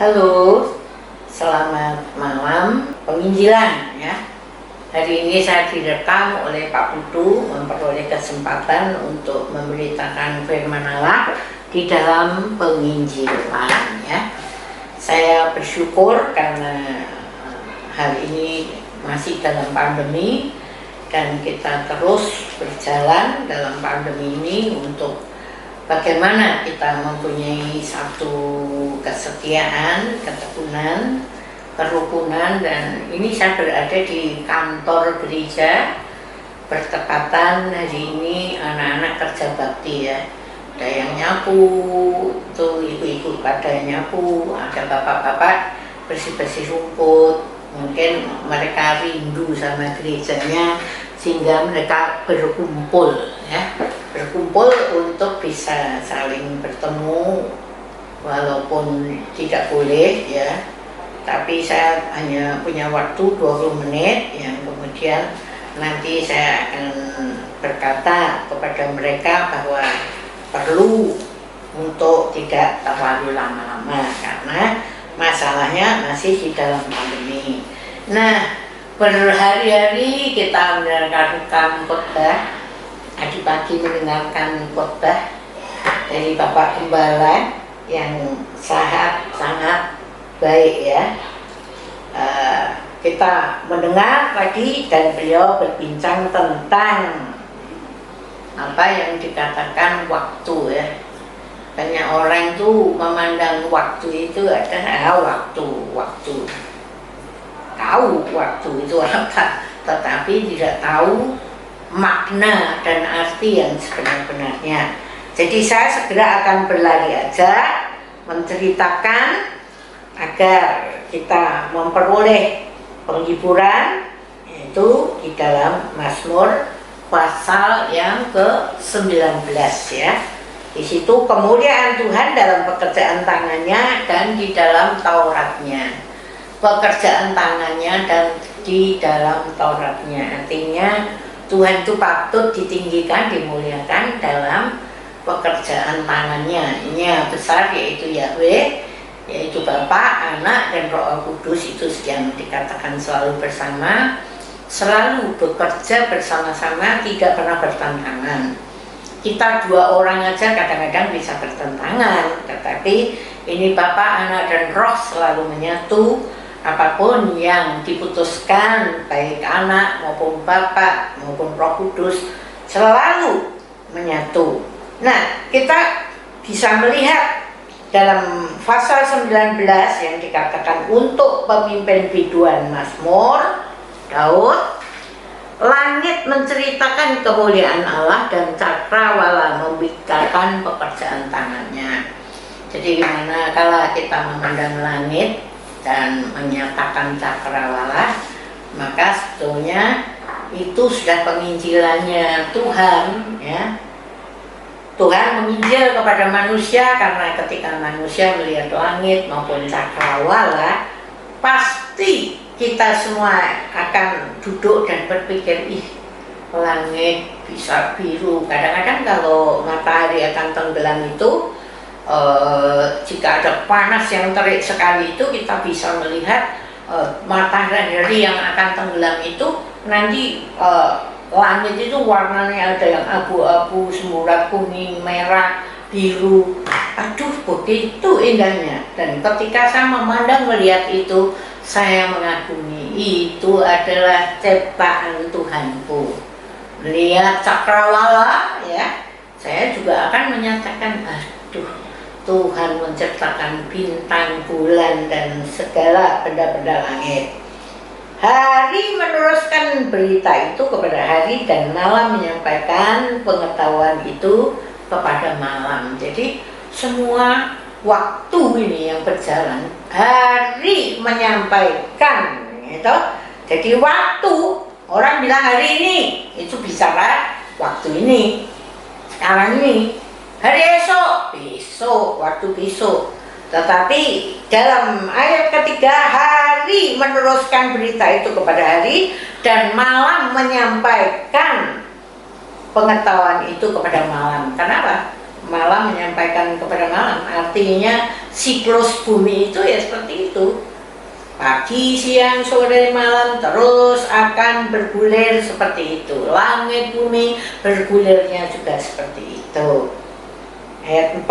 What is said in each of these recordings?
Halo, selamat malam penginjilan ya. Hari ini saya direkam oleh Pak Putu, memperoleh kesempatan untuk memberitakan firman Allah di dalam penginjilan ya. Saya bersyukur karena hari ini masih dalam pandemi dan kita terus berjalan dalam pandemi ini untuk bagaimana kita mempunyai satu kesetiaan, ketekunan, kerukunan. Dan ini saya berada di kantor gereja bertepatan hari ini anak-anak kerja bakti ya. Ada yang nyapu, tuh ibu-ibu pada nyapu, ada bapak-bapak bersih-bersih rumput. Mungkin mereka rindu sama gerejanya sehingga mereka berkumpul ya, berkumpul untuk bisa saling bertemu walaupun tidak boleh ya, tapi saya hanya punya waktu 20 menit yang kemudian nanti saya akan berkata kepada mereka bahwa perlu untuk tidak terlalu lama-lama karena masalahnya masih di dalam pandemi. Nah, berhari-hari kita mendengarkan khotbah. Tadi pagi mendengarkan khotbah dari Bapak Gembala yang sangat baik ya. Kita mendengar tadi dan beliau berbincang tentang apa yang dikatakan waktu ya. Banyak orang tuh memandang waktu itu adalah waktu tahu waktu itu apa, tetapi tidak tahu makna dan arti yang sebenar-benarnya. Jadi saya segera akan berlari aja menceritakan agar kita memperoleh penghiburan, yaitu di dalam Mazmur pasal yang ke-19 ya. Di situ kemuliaan Tuhan dalam pekerjaan tangannya dan di dalam Tauratnya. Pekerjaan tangannya dan di dalam Tauratnya, artinya Tuhan itu patut ditinggikan, dimuliakan dalam pekerjaan tangannya. Ini besar, yaitu Yahweh, yaitu Bapa, Anak, dan Roh Kudus. Itu yang dikatakan selalu bersama, selalu bekerja bersama-sama, tidak pernah bertentangan. Kita dua orang aja kadang-kadang bisa bertentangan, tetapi ini Bapa, Anak, dan Roh selalu menyatu. Apapun yang diputuskan, baik anak maupun bapak maupun Roh Kudus, selalu menyatu. Nah, kita bisa melihat dalam pasal 19 yang dikatakan untuk pemimpin biduan Mazmur Daud, langit menceritakan kemuliaan Allah dan cakrawala membicarakan pekerjaan tangannya. Jadi gimana kalau kita memandang langit dan menyatakan cakrawala, maka sebetulnya itu sudah penginjilannya Tuhan ya. Tuhan menginjil kepada manusia karena ketika manusia melihat langit maupun cakrawala, pasti kita semua akan duduk dan berpikir, ih, langit bisa biru. Kadang-kadang kalau matahari akan tenggelam itu, jika ada panas yang terik sekali itu, kita bisa melihat matahari yang akan tenggelam itu nanti langit itu warnanya ada yang abu-abu, semburat, kuning, merah, biru. Aduh, begitu indahnya. Dan ketika saya memandang melihat itu, saya mengagumi, itu adalah ciptaan Tuhanku. Melihat cakrawala ya, saya juga akan menyatakan, aduh, Tuhan menciptakan bintang, bulan, dan segala benda-benda langit. Hari meneruskan berita itu kepada hari dan malam menyampaikan pengetahuan itu kepada malam. Jadi semua waktu ini yang berjalan, hari menyampaikan gitu. Jadi waktu, orang bilang hari ini, itu bicara waktu ini, sekarang ini. Hari besok, waktu besok. Tetapi dalam ayat ketiga, hari meneruskan berita itu kepada hari dan malam menyampaikan pengetahuan itu kepada malam. Kenapa? malam menyampaikan kepada malam. Artinya siklus bumi itu ya seperti itu. Pagi, siang, sore, malam terus akan bergulir seperti itu. Langit bumi bergulirnya juga seperti itu. Ayat 4,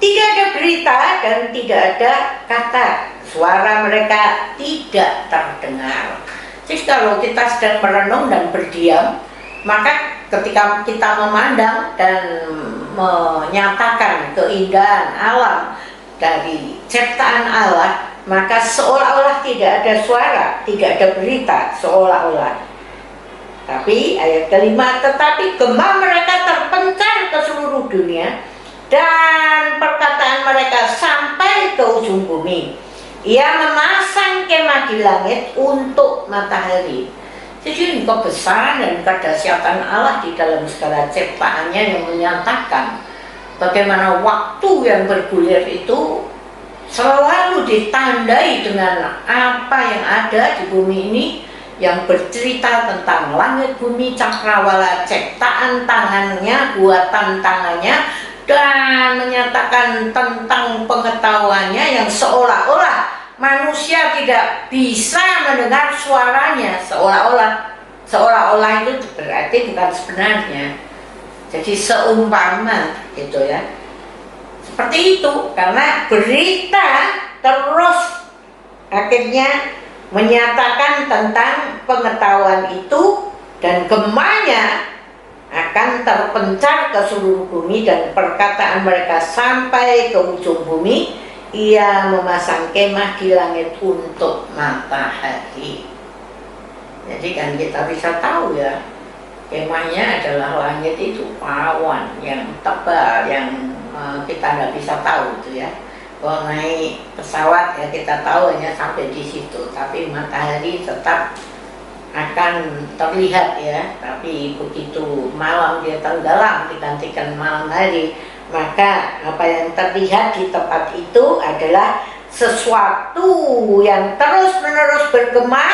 tidak ada berita dan tidak ada kata, suara mereka tidak terdengar. Jadi kalau kita sedang merenung dan berdiam, maka ketika kita memandang dan menyatakan keindahan alam dari ciptaan Allah, maka seolah-olah tidak ada suara, tidak ada berita, seolah-olah. Tapi ayat kelima, tetapi gema mereka terpencar ke seluruh dunia dan perkataan mereka sampai ke ujung bumi. Ia memasang kemah di langit untuk matahari. Jadi kebesaran dan kedahsyatan Allah di dalam segala ciptaannya yang menyatakan bagaimana waktu yang bergulir itu selalu ditandai dengan apa yang ada di bumi ini, yang bercerita tentang langit bumi cakrawala, ciptaan tangannya, buatan tangannya, dan menyatakan tentang pengetahuannya yang seolah-olah manusia tidak bisa mendengar suaranya. Seolah-olah itu berarti bukan sebenarnya. Jadi seumpama gitu ya. Seperti itu, karena berita terus akhirnya menyatakan tentang pengetahuan itu, dan gemanya akan terpencar ke seluruh bumi dan perkataan mereka sampai ke ujung bumi. Ia memasang kemah di langit untuk matahari. Jadi kan kita bisa tahu ya, kemahnya adalah langit itu, awan yang tebal yang kita nggak bisa tahu itu ya. Kalau naik pesawat ya kita tahu hanya sampai di situ, tapi matahari tetap akan terlihat ya. Tapi begitu malam dia tenggelam digantikan malam hari, maka apa yang terlihat di tempat itu adalah sesuatu yang terus-menerus bergema,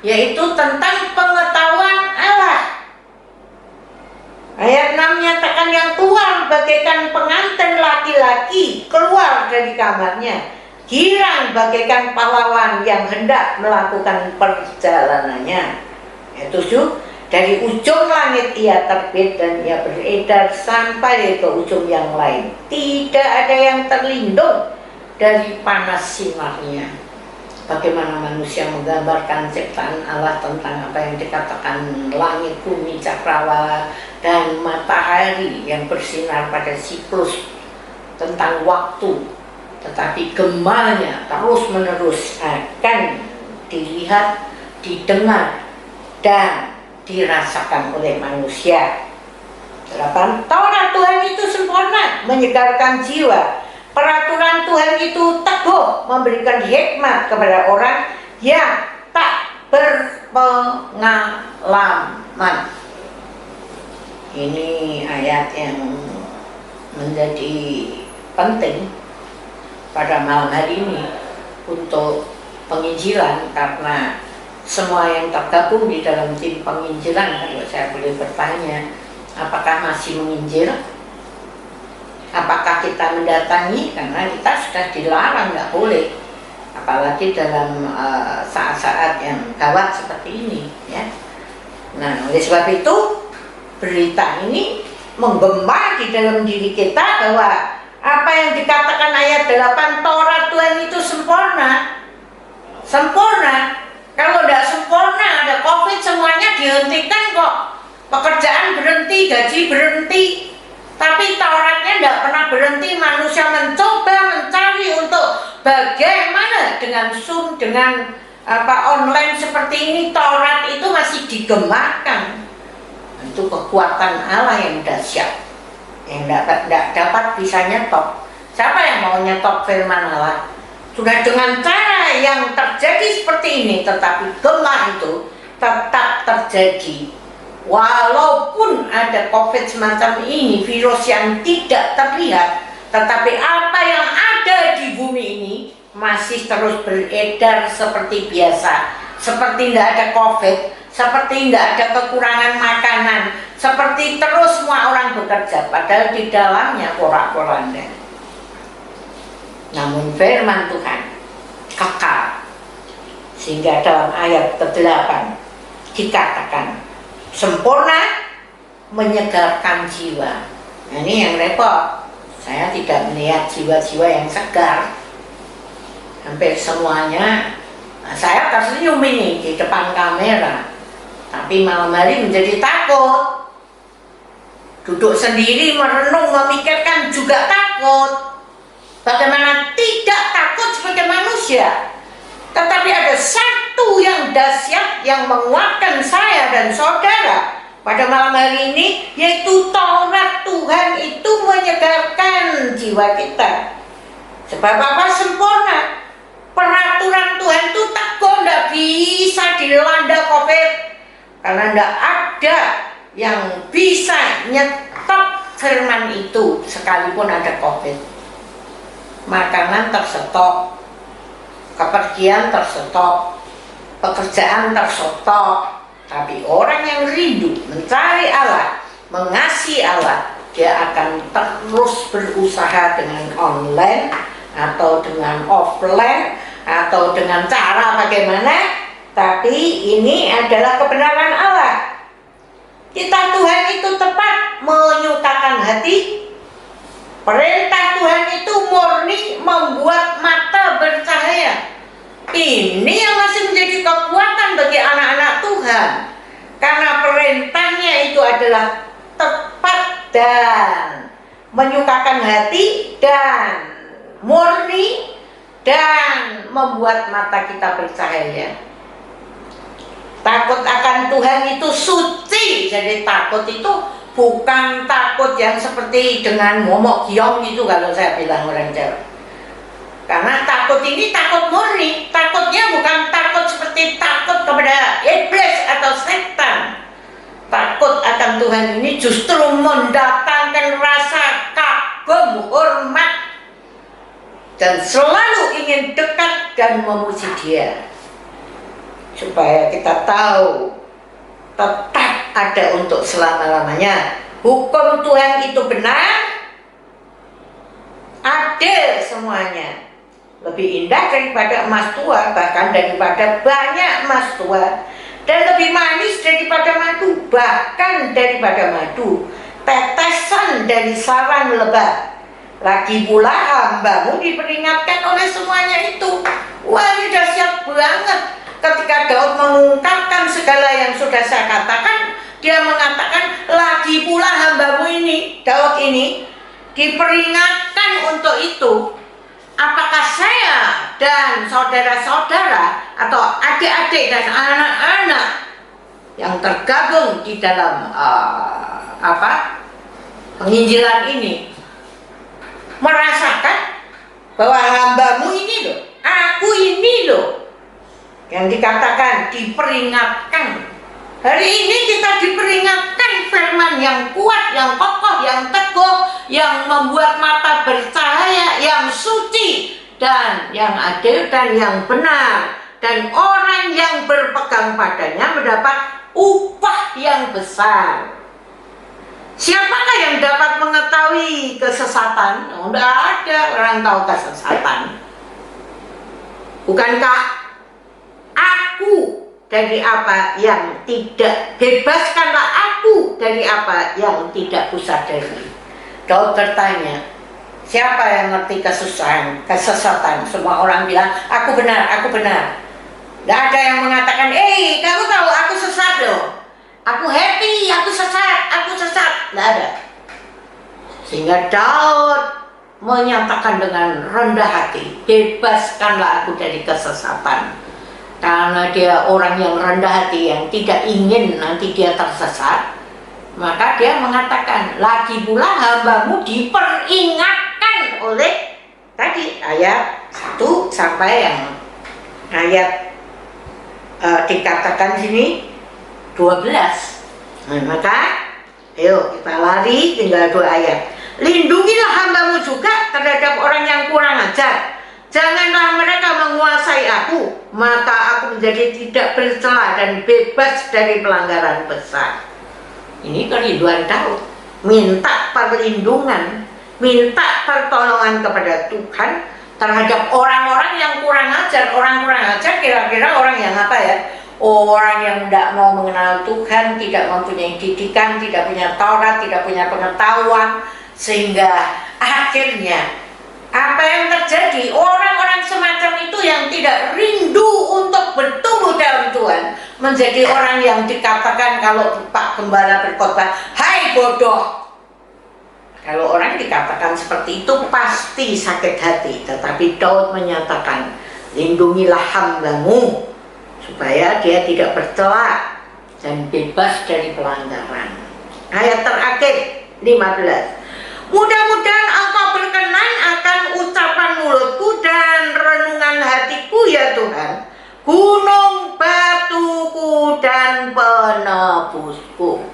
yaitu tentang pengetahuan Allah. Ayat 6 menyatakan yang keluar bagaikan pengantin laki-laki keluar dari kamarnya, girang bagaikan pahlawan yang hendak melakukan perjalanannya. Ayat 7, dari ujung langit ia terbit dan ia beredar sampai ke ujung yang lain. Tidak ada yang terlindung dari panas sinarnya. Bagaimana manusia menggambarkan ciptaan Allah tentang apa yang dikatakan langit, bumi, cakrawala, dan matahari yang bersinar pada siklus tentang waktu. Tetapi gemanya terus-menerus akan dilihat, didengar, dan dirasakan oleh manusia. 8. Taurat Tuhan itu sempurna, menyegarkan jiwa. Peraturan Tuhan itu teguh, memberikan hikmat kepada orang yang tak berpengalaman. Ini ayat yang menjadi penting pada malam hari ini untuk penginjilan, karena semua yang tergabung di dalam tim penginjilan, kalau saya boleh bertanya, apakah masih menginjil? Apakah kita mendatangi? Karena kita sudah dilarang, nggak boleh, apalagi dalam saat-saat yang gawat seperti ini ya. Nah, oleh sebab itu berita ini menggema di dalam diri kita bahwa apa yang dikatakan ayat 8, Taurat Tuhan itu sempurna. Sempurna. Kalau tidak sempurna, ada COVID, semuanya dihentikan kok. Pekerjaan berhenti, gaji berhenti. Tapi Tauratnya tidak pernah berhenti. Manusia mencoba mencari untuk bagaimana dengan Zoom, dengan online seperti ini, Taurat itu masih digemakan. Itu kekuatan Allah yang dahsyat, yang tidak dapat bisa nyetop. Siapa yang mau nyetop firman Allah? Sudah dengan cara yang terjadi seperti ini, tetapi gema itu tetap terjadi. Walaupun ada COVID semacam ini, virus yang tidak terlihat, tetapi apa yang ada di bumi ini masih terus beredar seperti biasa. Seperti tidak ada COVID, seperti tidak ada kekurangan makanan, seperti terus semua orang bekerja, padahal di dalamnya porak-poranda. Namun firman Tuhan kekal, sehingga dalam ayat ke-8 dikatakan sempurna, menyegarkan jiwa. Nah, ini yang repot. Saya tidak melihat jiwa-jiwa yang segar. Hampir semuanya, saya tersenyum ini di depan kamera, tapi malam hari menjadi takut. Duduk sendiri merenung, memikirkan juga takut. Bagaimana tidak takut sebagai manusia, tetapi ada satu yang dahsyat yang menguatkan saya dan saudara pada malam hari ini, yaitu Taurat Tuhan itu menyegarkan jiwa kita. Sebab apa? Sempurna. Peraturan Tuhan itu teguh, tidak bisa dilanda COVID, karena tidak ada yang bisa nyetop firman itu sekalipun ada COVID. Makanan terstop, kepergian terstop, pekerjaan terstop. Tapi orang yang rindu mencari Allah, mengasihi Allah, dia akan terus berusaha dengan online atau dengan offline atau dengan cara bagaimana. Tapi ini adalah kebenaran Allah. Kita Tuhan itu tepat, menyukakan hati. Perintah Tuhan itu murni, membuat mata bercahaya. Ini yang masih menjadi kekuatan bagi anak-anak Tuhan, karena perintahnya itu adalah tepat dan menyukakan hati dan murni dan membuat mata kita bercahaya. Takut akan Tuhan itu suci. Jadi takut itu bukan takut yang seperti dengan momok giong gitu, kalau saya bilang orang Jawa. Karena takut ini takut murni. Takutnya bukan takut seperti takut kepada iblis atau setan. Takut akan Tuhan ini justru mendatangkan rasa kagum, hormat, dan selalu ingin dekat dan memuji Dia, supaya kita tahu tetap ada untuk selama-lamanya. Hukum Tuhan itu benar, adil semuanya, lebih indah daripada emas tua, bahkan daripada banyak emas tua, dan lebih manis daripada madu, bahkan daripada madu, tetesan dari sarang lebah. Lagi pula hambamu diperingatkan oleh semuanya itu. Wah, ini dahsyat banget. Ketika Daud mengungkapkan segala yang sudah saya katakan, dia mengatakan lagi pula hambamu ini, Daud ini, diperingatkan untuk itu. Apakah saya dan saudara-saudara atau adik-adik dan anak-anak yang tergabung di dalam penginjilan ini merasakan bahwa hambamu ini loh, aku ini loh, yang dikatakan diperingatkan. Hari ini kita diperingatkan firman yang kuat, yang kokoh, yang teguh, yang membuat mata bercahaya, yang suci, dan yang adil, dan yang benar. Dan orang yang berpegang padanya mendapat upah yang besar. Siapakah yang dapat mengetahui kesesatan? Oh, tidak ada orang tahu kesesatan. Bukankah aku dari apa yang tidak, bebaskanlah aku dari apa yang tidak kusadari. Daud bertanya, siapa yang ngerti kesusahan, kesesatan? Semua orang bilang, aku benar, aku benar. Tidak ada yang mengatakan, kamu tahu aku sesat loh, aku happy, aku sesat, aku sesat. Tidak ada. Sehingga Daud menyatakan dengan rendah hati, bebaskanlah aku dari kesesatan. Karena dia orang yang rendah hati, yang tidak ingin nanti dia tersesat, maka dia mengatakan, lagi pula hambamu diperingatkan oleh tadi ayat 1 sampai yang ayat dikatakan sini 12. Maka ayo kita lari, tinggal 2 ayat. Lindungilah hambamu juga terhadap orang yang kurang ajar. Janganlah mereka menguasai aku, maka aku menjadi tidak bercela dan bebas dari pelanggaran besar. Ini kerinduan Daud, minta perlindungan, minta pertolongan kepada Tuhan terhadap orang-orang yang kurang ajar. Orang kurang ajar kira-kira orang yang apa ya? Orang yang tidak mau mengenal Tuhan, tidak mempunyai didikan, tidak punya Taurat, tidak punya pengetahuan, sehingga akhirnya apa yang terjadi? Orang-orang semacam itu yang tidak rindu untuk bertumbuh dalam Tuhan menjadi orang yang dikatakan kalau Pak Gembala berkhotbah, hai bodoh. Kalau orang dikatakan seperti itu pasti sakit hati. Tetapi Daud menyatakan, lindungilah hambamu supaya dia tidak bercela dan bebas dari pelanggaran. Ayat terakhir 15. Mudah-mudahan engkau berkenan akan ucapan mulutku dan renungan hatiku ya Tuhan, gunung batuku dan penebusku.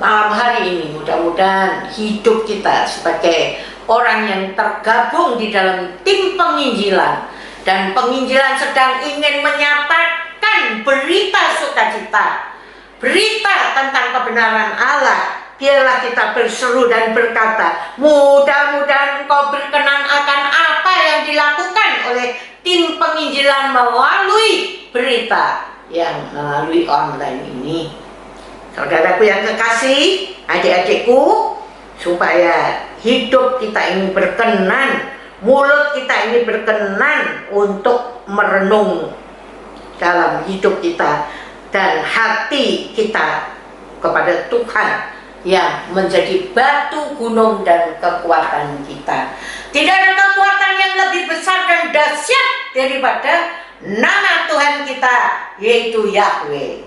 Malam hari ini mudah-mudahan hidup kita sebagai orang yang tergabung di dalam tim penginjilan, dan penginjilan sedang ingin menyatakan berita sukacita, berita tentang kebenaran Allah. Biarlah kita berseru dan berkata, mudah-mudahan engkau berkenan akan apa yang dilakukan oleh tim penginjilan melalui berita yang melalui online ini. Saudaraku yang kekasih, adik-adikku, supaya hidup kita ini berkenan, mulut kita ini berkenan untuk merenung dalam hidup kita, dan hati kita kepada Tuhan yang menjadi batu gunung dan kekuatan kita. Tidak ada kekuatan yang lebih besar dan dahsyat daripada nama Tuhan kita, yaitu Yahweh,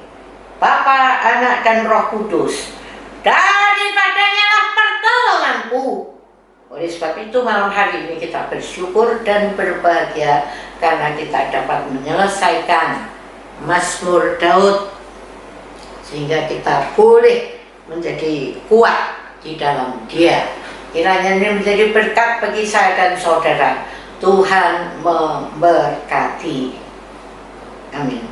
Bapa, Anak, dan Roh Kudus. Daripadanya lah pertolonganku. Oleh sebab itu malam hari ini kita bersyukur dan berbahagia karena kita dapat menyelesaikan Mazmur Daud, sehingga kita boleh menjadi kuat di dalam Dia. Kiranya ini menjadi berkat bagi saya dan saudara. Tuhan memberkati. Amin.